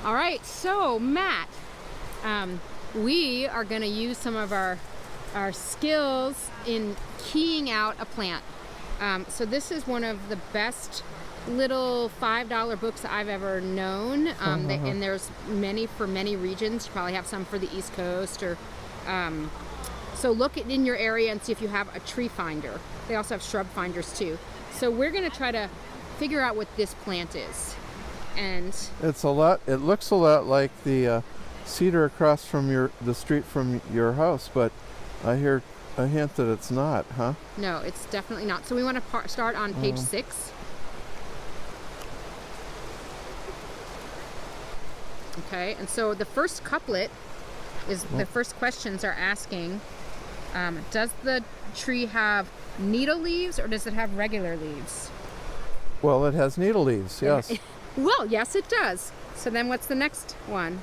All right, so Matt, we are going to use some of our skills in keying out a plant. So this is one of the best little $5 books I've ever known, and there's many for many regions. You probably have some for the East Coast, or so look in your area and see if you have a tree finder. They also have shrub finders too. So we're going to try to figure out what this plant is. And it looks a lot like the cedar across from the street from your house, but I hear a hint that it's not, huh? No, it's definitely not. So we want to start on page 6. Okay, and so the first couplet is the first questions are asking, does the tree have needle leaves or does it have regular leaves? Well, it has needle leaves, yes. Well, yes, it does. So then what's the next one?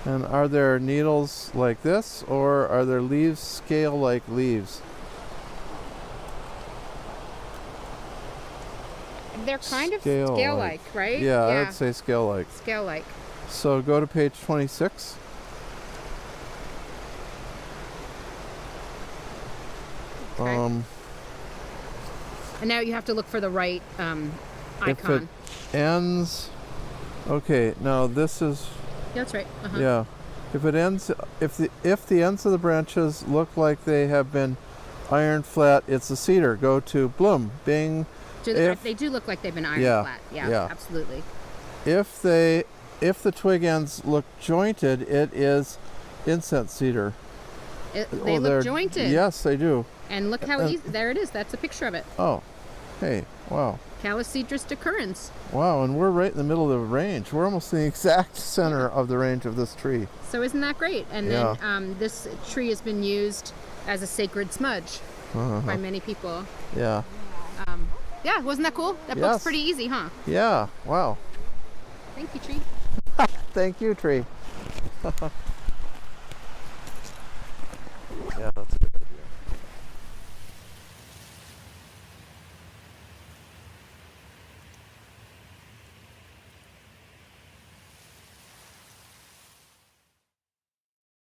And are there needles like this, or are there leaves scale-like leaves? They're kind of scale-like, right? Yeah, I'd say scale-like. Scale-like. So go to page 26. Okay. And now you have to look for the right icon. If it ends... Okay, now this is... That's right. Yeah. If it ends... If the ends of the branches look like they have been ironed flat, it's a cedar. Go to bloom. Bing. They do look like they've been ironed flat. Yeah, absolutely. If the twig ends look jointed, it is incense cedar. They look jointed. Yes, they do. And look how easy. There it is. That's a picture of it. Oh, hey, wow. Calicedrus decurrens. Wow, and we're right in the middle of the range. We're almost in the exact center of the range of this tree. So isn't that great? And then this tree has been used as a sacred smudge by many people. Yeah. Yeah, wasn't that cool? That book's pretty easy, huh? Yeah, wow. Thank you, tree. Thank you, tree.